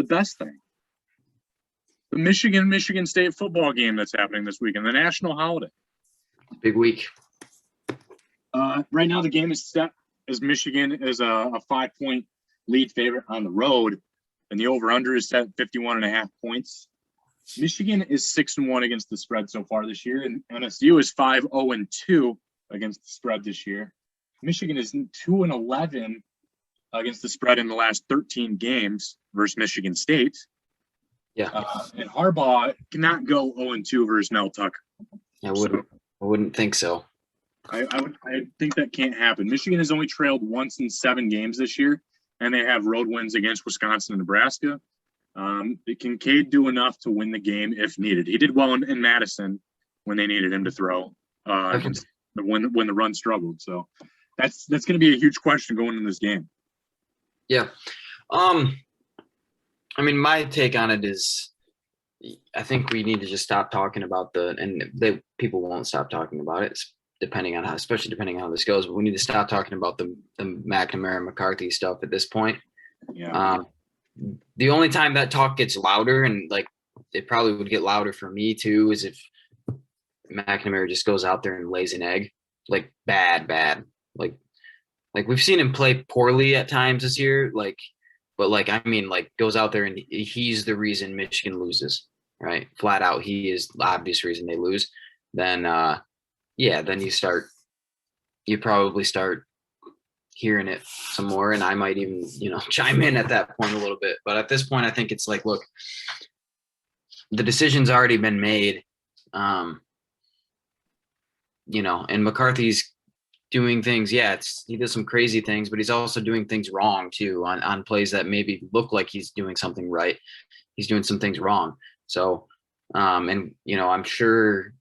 best thing. The Michigan State football game that's happening this weekend, the national holiday. Big week. Right now, the game is set as Michigan is a 5-point lead favorite on the road, and the over-under is set at 51.5 points. Michigan is 6-1 against the spread so far this year, and MSU is 5-0-2 against the spread this year. Michigan is 2-11 against the spread in the last 13 games versus Michigan State. Yeah. And Harbaugh cannot go 0-2 versus Mel Tucker. I wouldn't think so. I think that can't happen. Michigan has only trailed once in 7 games this year, and they have road wins against Wisconsin and Nebraska. Kincaid do enough to win the game if needed. He did well in Madison when they needed him to throw when the run struggled. So that's going to be a huge question going into this game. Yeah. I mean, my take on it is I think we need to just stop talking about people won't stop talking about it, especially depending on how this goes, but we need to stop talking about the McNamara McCarthy stuff at this point. Yeah. The only time that talk gets louder, and like it probably would get louder for me too, is if McNamara just goes out there and lays an egg, like bad. Like we've seen him play poorly at times this year, goes out there and he's the reason Michigan loses, right? Flat out, he is the obvious reason they lose. Then you probably start hearing it some more, and I might even, chime in at that point a little bit. But at this point, I think it's like, look, the decision's already been made, and McCarthy's doing things. Yeah, he does some crazy things, but he's also doing things wrong too on plays that maybe look like he's doing something right. He's doing some things wrong. So, I'm sure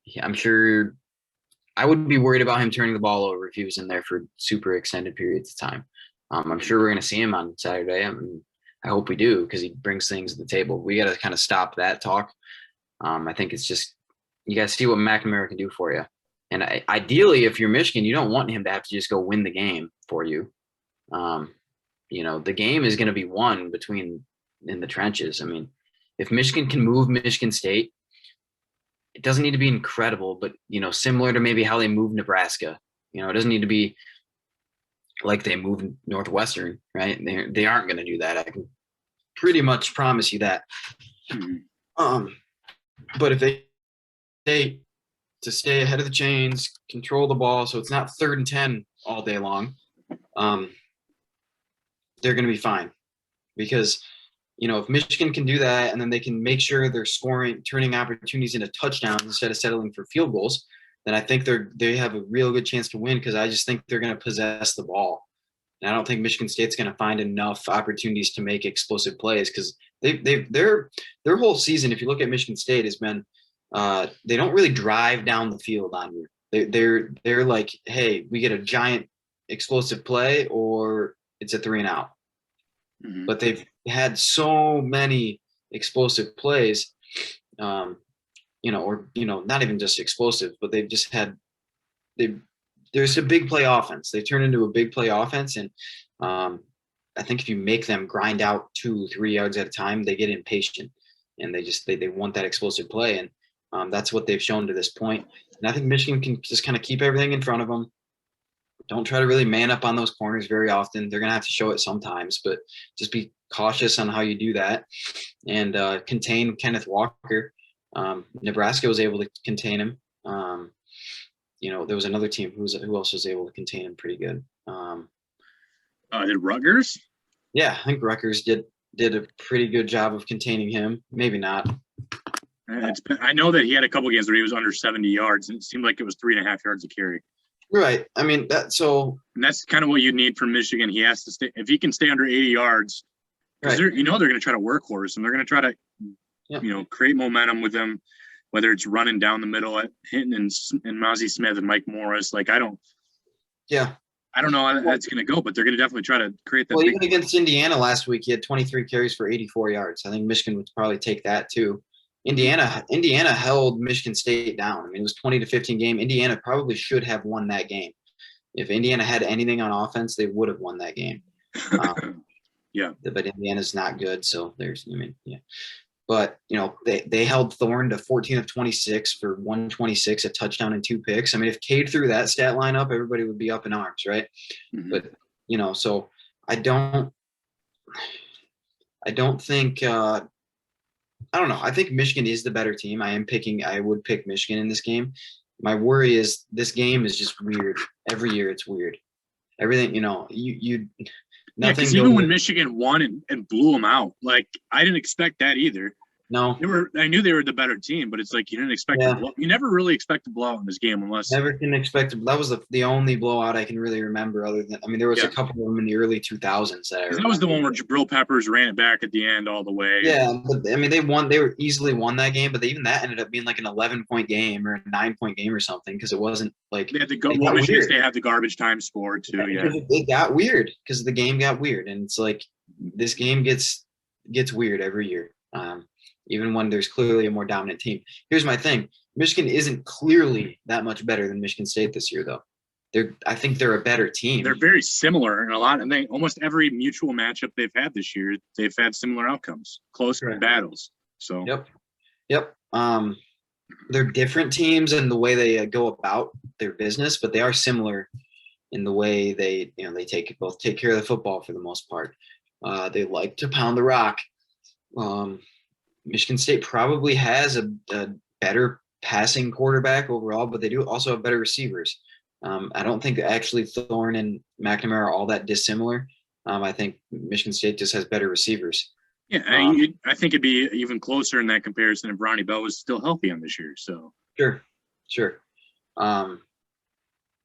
I would be worried about him turning the ball over if he was in there for super extended periods of time. I'm sure we're going to see him on Saturday. I hope we do, because he brings things to the table. We got to kind of stop that talk. I think it's just, you got to see what McNamara can do for you. And ideally, if you're Michigan, you don't want him to have to just go win the game for you. The game is going to be won in the trenches. I mean, if Michigan can move Michigan State, it doesn't need to be incredible, but, similar to maybe how they moved Nebraska. It doesn't need to be like they moved Northwestern, right? They aren't going to do that. I can pretty much promise you that. But if they to stay ahead of the chains, control the ball so it's not 3rd and 10 all day long, they're going to be fine. Because, if Michigan can do that, and then they can make sure they're turning opportunities into touchdowns instead of settling for field goals, then I think they have a real good chance to win, because I just think they're going to possess the ball. And I don't think Michigan State's going to find enough opportunities to make explosive plays, because their whole season, if you look at Michigan State, has been they don't really drive down the field on you. They're like, hey, we get a giant explosive play or it's a 3-and-out. Mm-hmm. But they've had so many explosive plays, not even just explosive, but they've just had there's a big play offense. They turn into a big play offense, and I think if you make them grind out 2-3 yards at a time, they get impatient, and they want that explosive play, and that's what they've shown to this point. And I think Michigan can just kind of keep everything in front of them. Don't try to really man up on those corners very often. They're going to have to show it sometimes, but just be cautious on how you do that, and contain Kenneth Walker. Nebraska was able to contain him. There was another team who else was able to contain him pretty good. Did Rutgers? Yeah, I think Rutgers did a pretty good job of containing him. Maybe not. I know that he had a couple games where he was under 70 yards, and it seemed like it was 3.5 yards a carry. Right. I mean, that's kind of what you need from Michigan. He has to stay, if he can stay under 80 yards, because they're going to try to workhorse, and they're going to try to, create momentum with them, whether it's running down the middle at Hinton and Mozzie Smith and Mike Morris. I don't know how that's going to go, but they're going to definitely try to create that. Well, even against Indiana last week, he had 23 carries for 84 yards. I think Michigan would probably take that too. Indiana held Michigan State down. I mean, it was 20-15 game. Indiana probably should have won that game. If Indiana had anything on offense, they would have won that game. Yeah. But Indiana's not good. So yeah. But, they held Thorne to 14 of 26 for 126, a touchdown and 2 picks. I mean, if Cade threw that stat line up, everybody would be up in arms, right? Mhm. But, so I don't think I don't know. I think Michigan is the better team. I would pick Michigan in this game. My worry is this game is just weird. Every year it's weird. Everything, Yeah, nothing because even goes- when Michigan won and blew them out, like I didn't expect that either. no, I knew they were the better team, but it's like you didn't expect Yeah. you never really expect to blow out in this game unless never can expect. That was the only blowout I can really remember. Other than, there was Yeah. a couple of them in the early 2000s that I 'cause remember. that was the one where Jabril Peppers ran it back at the end all the way. Yeah, but they won. They were easily won that game, but even that ended up being like an 11-point game or a 9-point game or something because it wasn't like They had it got Michigan weird. State had the garbage time score too. Yeah, Because it got weird because the game got weird, and it's like this game gets weird every year. Even when there's clearly a more dominant team. Here's my thing: Michigan isn't clearly that much better than Michigan State this year, though. I think they're a better team. they're very similar in a lot, and almost every mutual matchup they've had this year, they've had similar outcomes, close Right. battles. So Yep. They're different teams in the way they go about their business, but they are similar in the way they take care of the football for the most part. They like to pound the rock. Michigan State probably has a better passing quarterback overall, but they do also have better receivers. I don't think actually Thorne and McNamara are all that dissimilar. I think Michigan State just has better receivers. yeah, I think it'd be even closer in that comparison if Ronnie Bell was still healthy on this year. So Sure.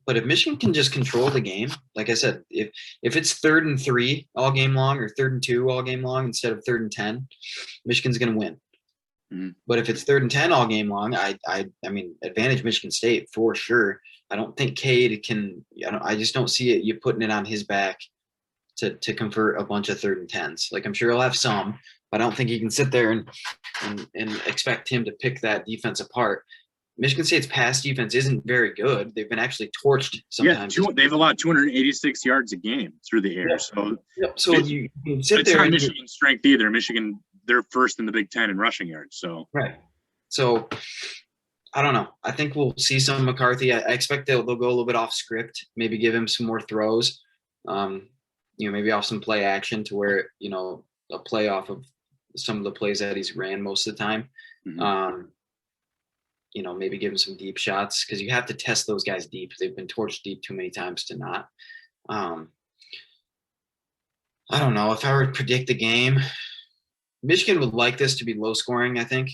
But if Michigan can just control the game, like I said, if it's 3rd and 3 all game long or 3rd and 2 all game long instead of 3rd and 10, Michigan's going to win. Mhm. But if it's 3rd and 10 all game long, I mean, advantage Michigan State for sure. I don't think Cade can. I just don't see it. You putting it on his back to convert a bunch of 3rd and 10s. Like I'm sure he'll have some, but I don't think he can sit there and expect him to pick that defense apart. Michigan State's pass defense isn't very good. They've been actually torched sometimes. Yeah, they've allowed 286 yards a game through the air. Yeah. So So you can sit it's there not and Michigan's strength either. Michigan, they're first in the Big Ten in rushing yards. So right. So I don't know. I think we'll see some McCarthy. I expect they'll go a little bit off script, maybe give him some more throws, maybe off some play action to where, a play off of some of the plays that he's ran most of the time. Mhm. Maybe give him some deep shots because you have to test those guys deep. They've been torched deep too many times to not. I don't know. If I were to predict the game, Michigan would like this to be low scoring, I think.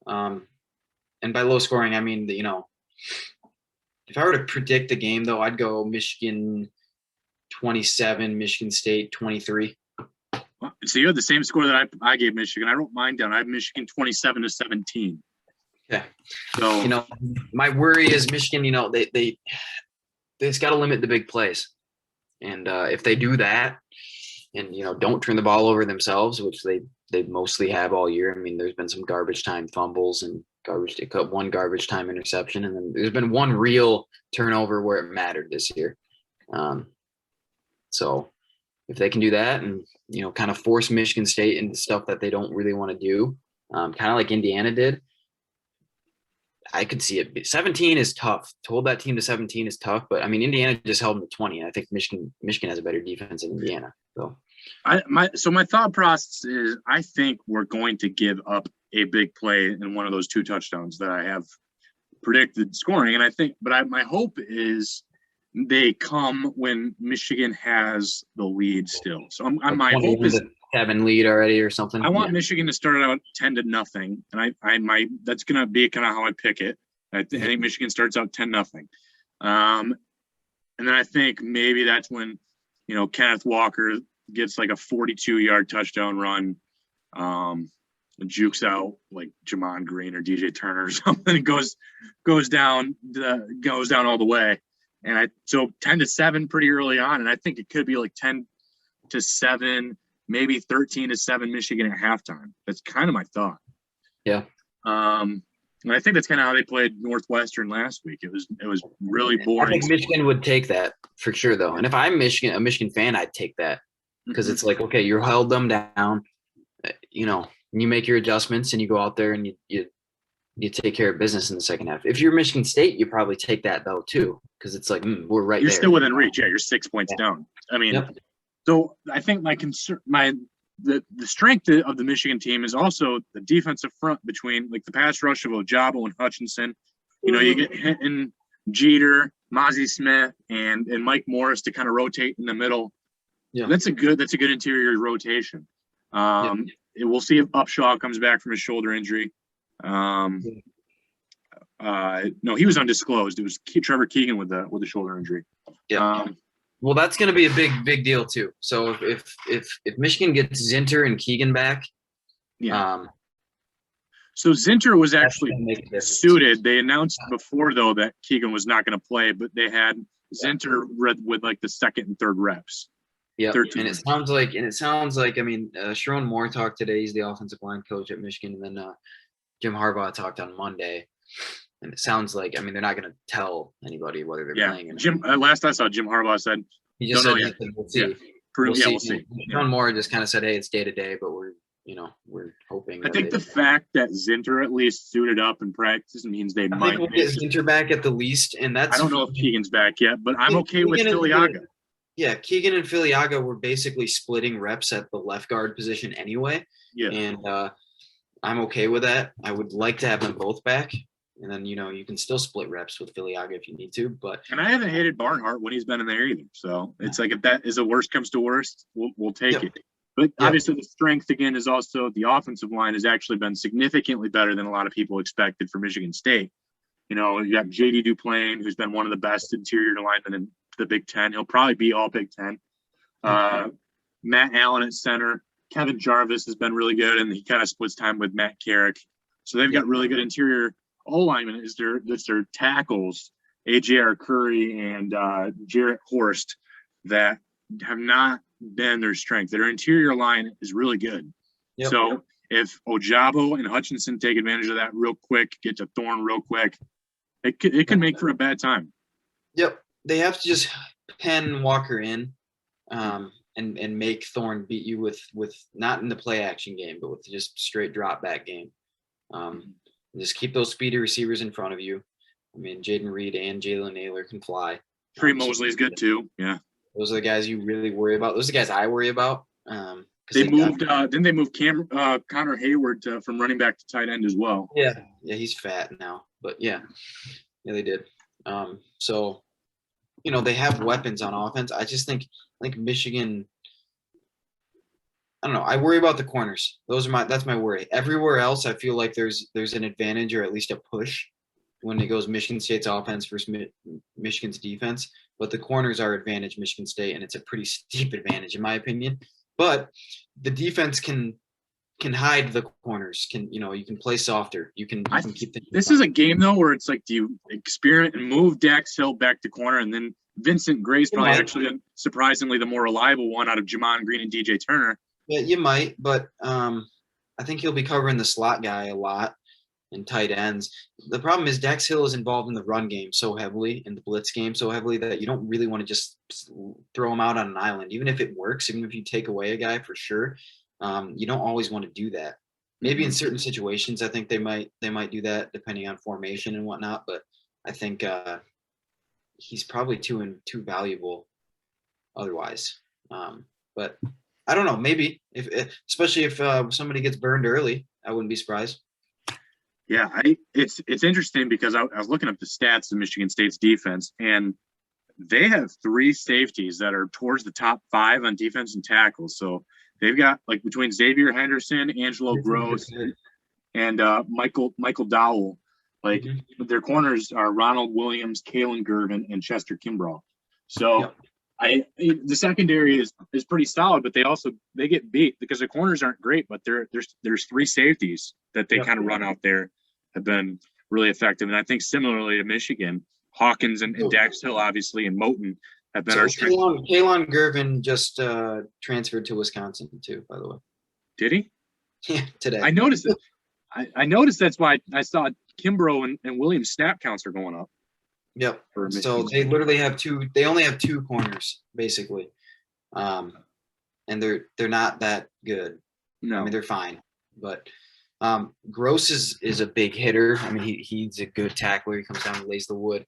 And by low scoring, I mean, if I were to predict the game, though, I'd go Michigan 27, Michigan State 23. So you had the same score that I gave Michigan. I wrote mine down. I have Michigan 27-17. Yeah. So my worry is Michigan. They just got to limit the big plays, and if they do that, and don't turn the ball over themselves, which they mostly have all year. I mean, there's been some garbage time fumbles and one garbage time interception, and then there's been one real turnover where it mattered this year. So if they can do that and kind of force Michigan State into stuff that they don't really want to do, kind of like Indiana did, I could see it. 17 is tough. To hold that team to 17 is tough, but I mean, Indiana just held them to 20. And I think Michigan has a better defense than Indiana. So my thought process is I think we're going to give up a big play in one of those 2 touchdowns that I have predicted scoring. And I think, but my hope is they come when Michigan has the lead still. So my hope is having lead already or something. I want Michigan to start out 10-0, and that's going to be kind of how I pick it. I think Michigan starts out 10-0, and then I think maybe that's when Kenneth Walker gets like a 42-yard touchdown run, and jukes out like Jamon Green or DJ Turner or something. goes down all the way, and so 10-7 pretty early on, and I think it could be like 10-7. Maybe 13-7 Michigan at halftime. That's kind of my thought. Yeah. And I think that's kind of how they played Northwestern last week. It was really boring. I think Michigan would take that for sure, though. And if I'm a Michigan fan, I'd take that. because Mhm. it's like, okay, you held them down, you know, you make your adjustments and you go out there and you take care of business in the second half. If you're Michigan State, you probably take that though too, because it's like we're right You're there. still within reach. Yeah, you're 6 points Yeah. down. I mean, Yep. so I think the strength of the Michigan team is also the defensive front between like the pass rush of Ojabo and Hutchinson. You know, you get Hinton, Jeter, Mozzie Smith, and Mike Morris to kind of rotate in the middle. Yeah. That's a good interior rotation. We'll see if Upshaw comes back from his shoulder injury. No, he was undisclosed. It was Trevor Keegan with the shoulder injury. Yeah. Well, that's going to be a big deal too. So if Michigan gets Zinter and Keegan back, so Zinter was that's actually gonna make a difference. suited. They announced before though that Keegan was not going to play, but they had Zinter with like the second and third reps. Yeah, and reps. it sounds like I mean, Sharon Moore talked today. He's the offensive line coach at Michigan, and then Jim Harbaugh talked on Monday. And it sounds like, I mean, they're not going to tell anybody whether they're playing. Jim. Last I saw, Jim Harbaugh said he just said, "We'll see." We'll see. Sharon Moore just kind of said, "Hey, it's day to day, but we're hoping." I think the fact that Zinter at least suited up in practice means they might. I think we'll get Zinter back at the least, and that's. I don't know if Keegan's back yet, but I'm okay with Filiaga. Yeah, Keegan and Filiaga were basically splitting reps at the left guard position anyway. Yeah, and I'm okay with that. I would like to have them both back. And then, you can still split reps with Filiaga if you need to. And I haven't hated Barnhart when he's been in there either. So it's like if that is a worst comes to worst, we'll take it. But obviously the strength, again, is also the offensive line has actually been significantly better than a lot of people expected for Michigan State. You got J.D. Duplain, who's been one of the best interior linemen in the Big Ten. He'll probably be all Big Ten. Matt Allen at center. Kevin Jarvis has been really good, and he kind of splits time with Matt Carrick. So they've got really good interior O-linemen. It's their tackles, A.J.R. Curry and Jarrett Horst, that have not been their strength. Their interior line is really good. Yep. So if Ojabo and Hutchinson take advantage of that real quick, get to Thorne real quick, it can make for a bad time. Yep. They have to just pen Walker in and make Thorne beat you with not in the play action game, but with just straight drop back game. Just keep those speedy receivers in front of you. I mean, Jaden Reed and Jalen Naylor can fly. Trey Mosley is good too. Yeah. Those are the guys you really worry about. Those are the guys I worry about. Didn't they move Connor Hayward from running back to tight end as well? Yeah, he's fat now, but yeah, they did. So, they have weapons on offense. I just think Michigan. I don't know. I worry about the corners. That's my worry. Everywhere else, I feel like there's an advantage or at least a push when it goes Michigan State's offense versus Michigan's defense. But the corners are advantage Michigan State, and it's a pretty steep advantage in my opinion. But the defense can hide the corners. You can play softer. You can keep things. This is a game though where it's like, do you experiment and move Dax Hill back to corner, and then Vincent Gray's probably actually surprisingly the more reliable one out of Jamon Green and DJ Turner. Yeah, you might, but I think he'll be covering the slot guy a lot and tight ends. The problem is Dax Hill is involved in the run game so heavily, in the blitz game so heavily, that you don't really want to just throw him out on an island. Even if it works, even if you take away a guy for sure, you don't always want to do that. Maybe in certain situations, I think they might do that depending on formation and whatnot. But I think he's probably too valuable otherwise. But I don't know. Maybe especially if somebody gets burned early, I wouldn't be surprised. Yeah, it's interesting because I was looking up the stats of Michigan State's defense, and they have 3 safeties that are towards the top 5 on defense and tackles. So they've got like between Xavier Henderson, Angelo Gross, and Michael Dowell. Like their corners are Ronald Williams, Kalen Gervin, and Chester Kimbrough. So the secondary is pretty solid, but they get beat because the corners aren't great. But there's 3 safeties that they kind of run out there have been really effective. And I think similarly to Michigan, Hawkins and Dax Hill, obviously, and Moten have been our strength. Kalen Gervin just transferred to Wisconsin too, by the way. Did he? Yeah, today. I noticed it. I noticed that's why I saw Kimbrough and Williams snap counts are going up. Yep. So they literally have 2. They only have 2 corners basically. and they're not that good. I No, mean, they're fine, but Gross is a big hitter. I mean, he's a good tackler. He comes down and lays the wood,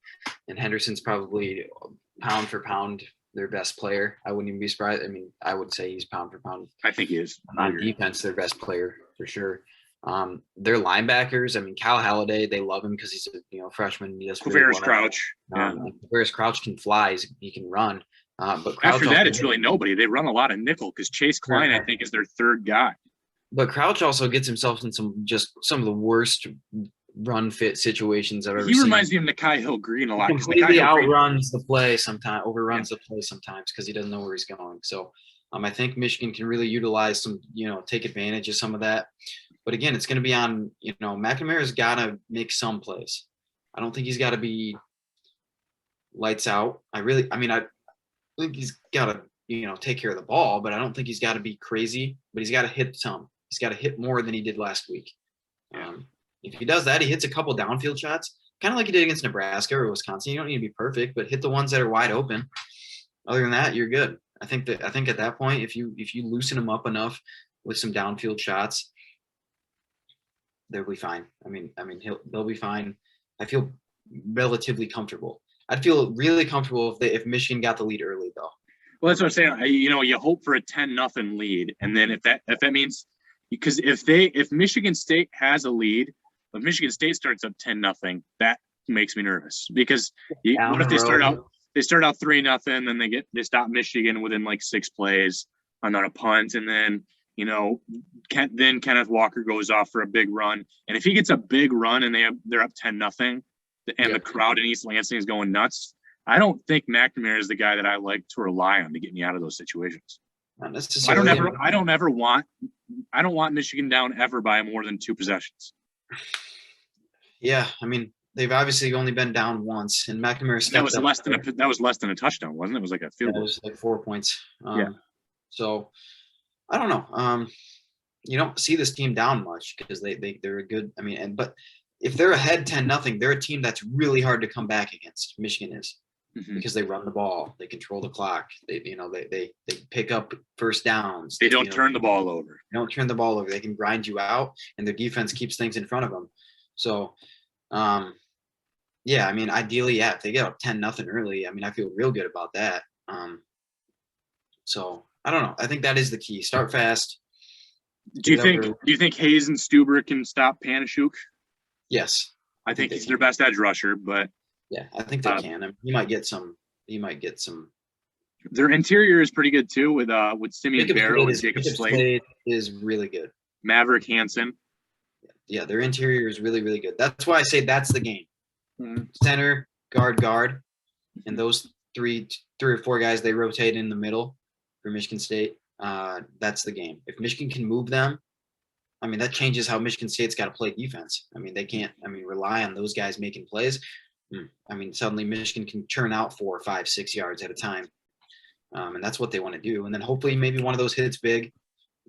and Henderson's probably pound for pound their best player. I wouldn't even be surprised. I mean, I would say he's pound for pound I think he is. on defense their best player for sure. Their linebackers, I mean, Cal Halladay, they love him because he's a freshman. He does really Quavaris well. Crouch. Yeah. Quavaris Crouch can fly. He can run. But Crouch After that, also, it's really nobody. They run a lot of nickel because Chase Klein, I think, is their third guy. But Crouch also gets himself in some of the worst run fit situations I've ever seen. He reminds me of Nikai Hill Green a lot. He completely outruns the play sometimes, overruns the play sometimes because he doesn't know where he's going. So I think Michigan can really utilize some, take advantage of some of that. But again, it's going to be on, McNamara's got to make some plays. I don't think he's got to be lights out. I think he's got to, take care of the ball, but I don't think he's got to be crazy, but he's got to hit some. He's got to hit more than he did last week. If he does that, he hits a couple downfield shots, kind of like he did against Nebraska or Wisconsin. You don't need to be perfect, but hit the ones that are wide open. Other than that, you're good. I think at that point, if you loosen him up enough with some downfield shots, they'll be fine. They'll be fine. I feel relatively comfortable. I'd feel really comfortable if Michigan got the lead early, though. Well, that's what I'm saying. You hope for a 10-0 lead, and then if that means, because if Michigan State has a lead, if Michigan State starts up 10-0, that makes me nervous because what if they start out 3-0, then they stop Michigan within like 6 plays on a punt, and then then Kenneth Walker goes off for a big run, and if he gets a big run and they're up 10-0, and the crowd in East Lansing is going nuts, I don't think McNamara is the guy that I like to rely on to get me out of those situations. Not necessarily. I don't want Michigan down ever by more than 2 possessions. Yeah, they've obviously only been down once, and McNamara that was less than a touchdown, wasn't it? It was like a field goal. It was like 4 points. Yeah. So I don't know. You don't see this team down much because they're a good. But if they're ahead 10-0, they're a team that's really hard to come back against. Michigan is. Mm-hmm. Because they run the ball, they control the clock, they pick up first downs. They don't turn the ball over. They don't turn the ball over. They can grind you out, and their defense keeps things in front of them. So, ideally, if they get up 10-0 early, I feel real good about that. So I don't know. I think that is the key. Start fast. Do you think Hayes and Stuber can stop Panashuk? Yes, I think he's their best edge rusher, but. Yeah, I think they can. He might get some. Their interior is pretty good too, with Simeon Barrow and Jacob Slade. Is really good. Maverick Hansen. Yeah, their interior is really, really good. That's why I say that's the game. Mm-hmm. Center, guard, and those three or four guys they rotate in the middle for Michigan State. That's the game. If Michigan can move them, that changes how Michigan State's got to play defense. They can't. Rely on those guys making plays. Suddenly Michigan can churn out 4, 5, 6 yards at a time. And that's what they want to do. And then hopefully maybe one of those hits big,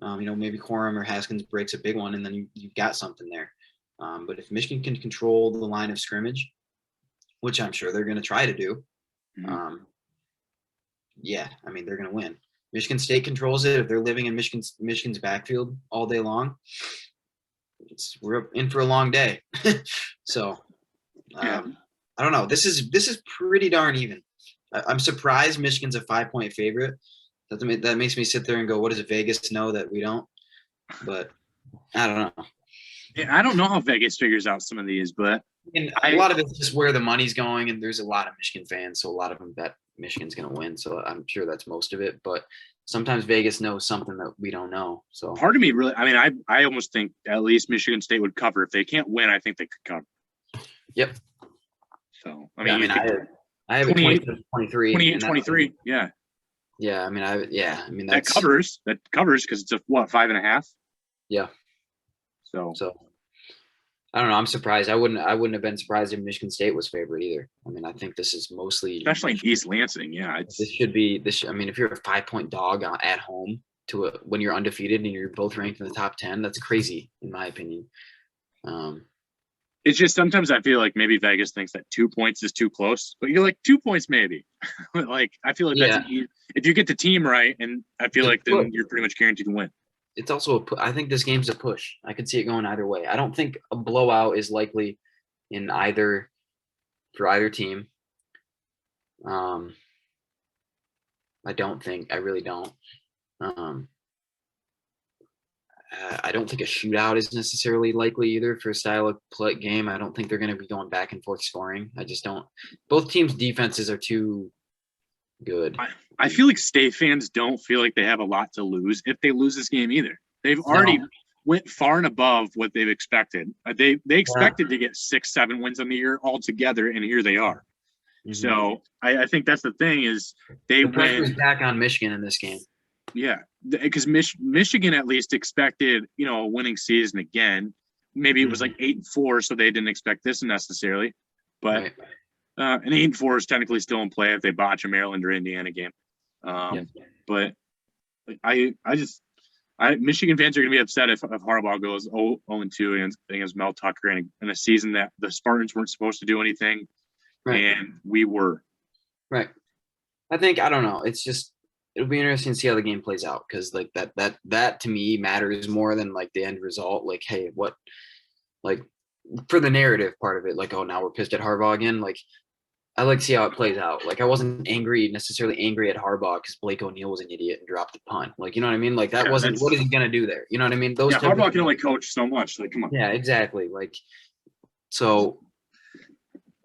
maybe Corum or Haskins breaks a big one, and then you've got something there. But if Michigan can control the line of scrimmage, which I'm sure they're going to try to do, they're going to win. Michigan State controls it. If they're living in Michigan's backfield all day long, we're in for a long day. So, I don't know. This is pretty darn even. I'm surprised Michigan's a 5-point favorite. That makes me sit there and go, what does Vegas know that we don't? But I don't know. Yeah, I don't know how Vegas figures out some of these, but a lot of it's just where the money's going, and there's a lot of Michigan fans, so a lot of them bet Michigan's going to win. So I'm sure that's most of it. But sometimes Vegas knows something that we don't know. So part of me really, I almost think at least Michigan State would cover. If they can't win, I think they could cover. Yep. So I have a 28-23. 28-23. Yeah. Yeah. That covers because it's a 5.5. Yeah. So I don't know. I'm surprised. I wouldn't have been surprised if Michigan State was favored either. I think this is mostly, especially in East Lansing. Yeah. This should be this. If you're a 5-point dog at home when you're undefeated and you're both ranked in the top 10, that's crazy in my opinion. It's just sometimes I feel like maybe Vegas thinks that 2 points is too close, but you're like 2 points maybe. Like I feel like Yeah. if you get the team right, and I feel like then you're pretty much guaranteed to win. It's also I think this game's a push. I could see it going either way. I don't think a blowout is likely in either for either team. I don't think. I really don't. I don't think a shootout is necessarily likely either for a style of play game. I don't think they're going to be going back and forth scoring. I just don't. Both teams' defenses are too good. I feel like State fans don't feel like they have a lot to lose if they lose this game either. They've already went far and above what they've expected. They expected to get 6-7 wins on the year altogether, and here they are. Mm-hmm. So I think that's the thing is they went back on Michigan in this game. Yeah, because Michigan at least expected, a winning season again. Maybe it was like 8-4, so they didn't expect this necessarily. But an 8-4 is technically still in play if they botch a Maryland or Indiana game. But Michigan fans are going to be upset if Harbaugh goes 0-2 against Mel Tucker in a season that the Spartans weren't supposed to do anything, and we were. Right. I don't know. It's just. It'll be interesting to see how the game plays out because like that to me matters more than like the end result. Like, hey, what, like for the narrative part of it, like, oh, now we're pissed at Harbaugh again. Like, I like to see how it plays out. Like, I wasn't necessarily angry at Harbaugh because Blake O'Neal was an idiot and dropped the punt. Like, you know what I mean? Like, that wasn't what is he gonna do there? You know what I mean? Harbaugh can only coach so much. Like, come on. Yeah, exactly. Like, so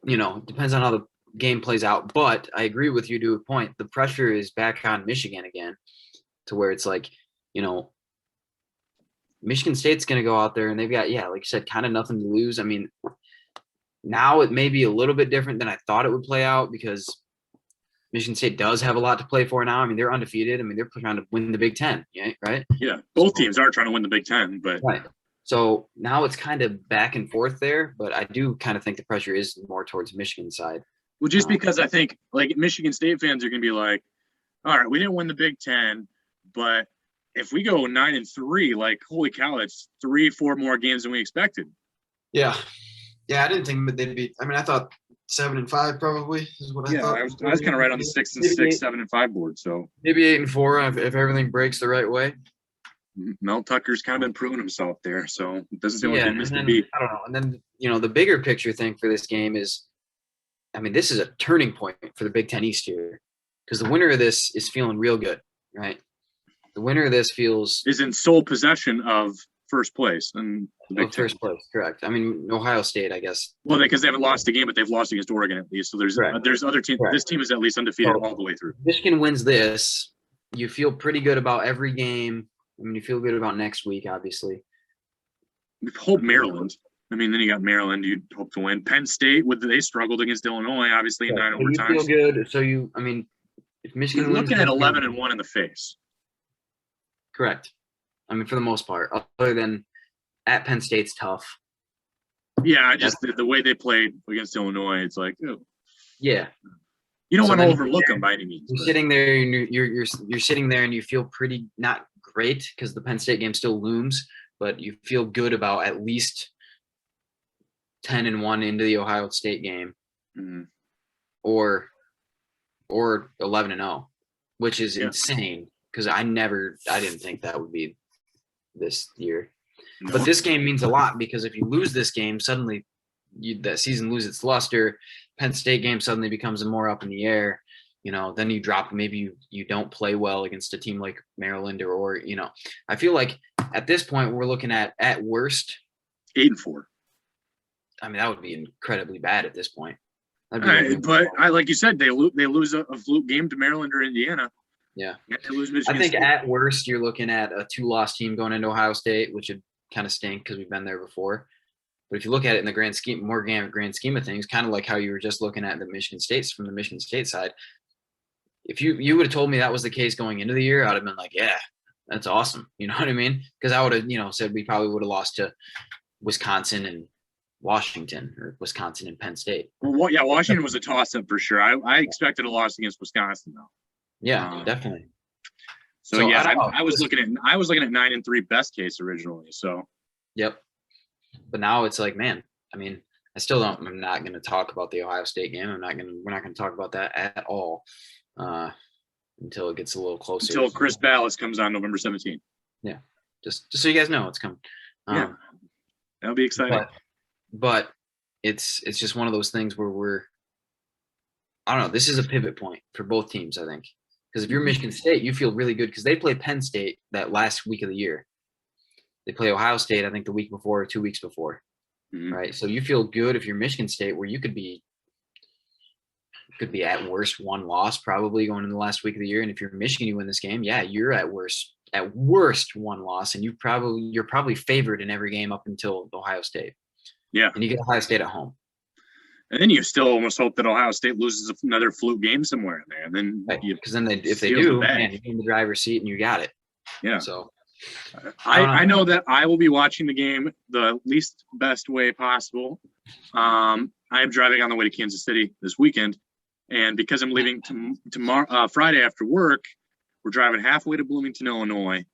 depends on how the game plays out, but I agree with you to a point. The pressure is back on Michigan again, to where it's like, Michigan State's going to go out there and they've got, like you said, kind of nothing to lose. I mean, now it may be a little bit different than I thought it would play out because Michigan State does have a lot to play for now. I mean, they're undefeated. I mean, they're trying to win the Big Ten, right? Yeah, both teams are trying to win the Big Ten, but right. So now it's kind of back and forth there, but I do kind of think the pressure is more towards Michigan's side. Well, just because I think like Michigan State fans are going to be like, all right, we didn't win the Big Ten, but if we go 9-3, like, holy cow, it's 3-4 more games than we expected. Yeah. Yeah, I didn't think they'd be. I mean, I thought 7-5 probably is what I thought. I was kind of right on the 6-6, 7-5 board. So maybe 8-4 if everything breaks the right way. Mel Tucker's kind of been proving himself there, so it doesn't seem like they missed a beat. I don't know. And then the bigger picture thing for this game is, I mean, this is a turning point for the Big Ten East here because the winner of this is feeling real good, right? The winner of this is in sole possession of first place and first place, correct? I mean, Ohio State, I guess. Well, because they haven't lost a game, but they've lost against Oregon at least. So there's other teams. Correct. This team is at least undefeated all the way through. Michigan wins this. You feel pretty good about every game. I mean, you feel good about next week, obviously. We hope Maryland. I mean, then you got Maryland. You'd hope to win. Penn State, they struggled against Illinois, obviously, in 9 overtimes. You feel good. So if Michigan wins, looking at 11-1 in the face. Correct. I mean, for the most part, other than at Penn State's tough. Yeah, the way they played against Illinois, it's like, oh. Yeah. You don't want to overlook them by any means. You're sitting there, and you're sitting there, and you feel pretty not great because the Penn State game still looms, but you feel good about at least 10-1 into the Ohio State game, or 11-0, which is insane because I didn't think that would be this year. No. But this game means a lot because if you lose this game, suddenly that season loses its luster. Penn State game suddenly becomes more up in the air. Then you drop. Maybe you don't play well against a team like Maryland or I feel like at this point we're looking at worst 8-4. I mean, that would be incredibly bad at this point. But like you said, they lose a fluke game to Maryland or Indiana. Yeah. They lose Michigan I think State. At worst, you're looking at a 2-loss team going into Ohio State, which would kind of stink because we've been there before. But if you look at it in the grand scheme of things, kind of like how you were just looking at the Michigan States from the Michigan State side, if you would have told me that was the case going into the year, I'd have been like, yeah, that's awesome. You know what I mean? Because I would have, said we probably would have lost to Wisconsin and Washington or Wisconsin and Penn State. Well, yeah, Washington was a toss-up for sure. I expected a loss against Wisconsin though. Yeah, definitely. So yeah, I was looking at 9-3 best case originally. So. Yep. But now it's like, man, I mean, I still don't. I'm not going to talk about the Ohio State game. We're not going to talk about that at all until it gets a little closer. Until Chris Ballas comes on November 17th. Yeah, just so you guys know it's coming. Yeah, that'll be exciting. But it's just one of those things where I don't know. This is a pivot point for both teams, I think, because if you're Michigan State, you feel really good because they play Penn State that last week of the year. They play Ohio State, I think, the week before or 2 weeks before. Right. So you feel good if you're Michigan State, where you could be at worst one loss probably going into the last week of the year. And if you're Michigan, you win this game. Yeah, you're at worst one loss, and you're probably favored in every game up until Ohio State. Yeah. And you get Ohio State at home. And then you still almost hope that Ohio State loses another fluke game somewhere in there. And then because then if they do, man, you're in the driver's seat and you got it. Yeah. So I know that I will be watching the game the least best way possible. I am driving on the way to Kansas City this weekend, and because I'm leaving tomorrow, Friday after work, we're driving halfway to Bloomington, Illinois,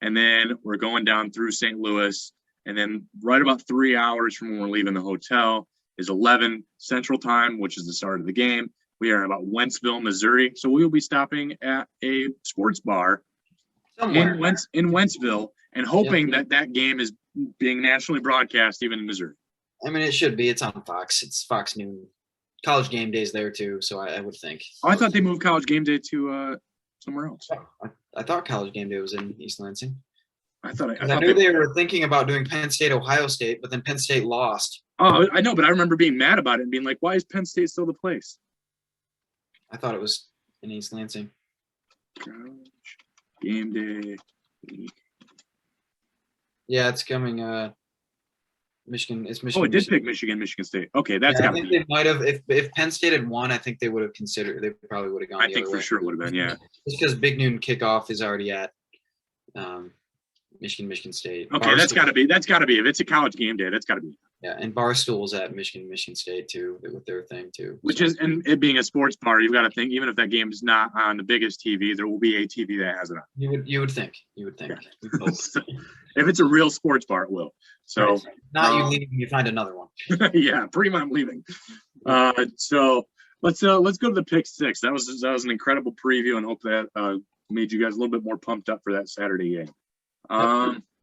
and then we're going down through St. Louis, and then right about 3 hours from when we're leaving the hotel is 11 Central Time, which is the start of the game. We are about Wentzville, Missouri, so we will be stopping at a sports bar in Wentzville and hoping that game is being nationally broadcast even in Missouri. I mean, it should be. It's on Fox. It's Fox Noon. College Game Day's there too, so I would think. Oh, I thought they moved College Game Day to somewhere else. I thought College Game Day was in East Lansing. I thought they were thinking about doing Penn State, Ohio State, but then Penn State lost. Oh, I know, but I remember being mad about it and being like, why is Penn State still the place? I thought it was in East Lansing. College Game Day. Yeah, it's coming. Michigan. It's Michigan. Oh, it did pick Michigan State. Okay, that's got to be. They might have. If Penn State had won, I think they would have considered. They probably would have gone. I think for sure it would have been. Yeah. Just because Big Noon kickoff is already at Michigan State. Okay, Barstool. that's got to be. If it's a College Game Day, that's got to be. Yeah, and Barstool's at Michigan State too, with their thing too. Which is, and it being a sports bar, you've got to think, even if that game is not on the biggest TV, there will be a TV that has it on. You would think. Yeah. So, if it's a real sports bar, it will. So right. Not you leaving, you find another one. Yeah, pretty much I'm leaving. So let's go to the pick six. That was an incredible preview, and hope that made you guys a little bit more pumped up for that Saturday game.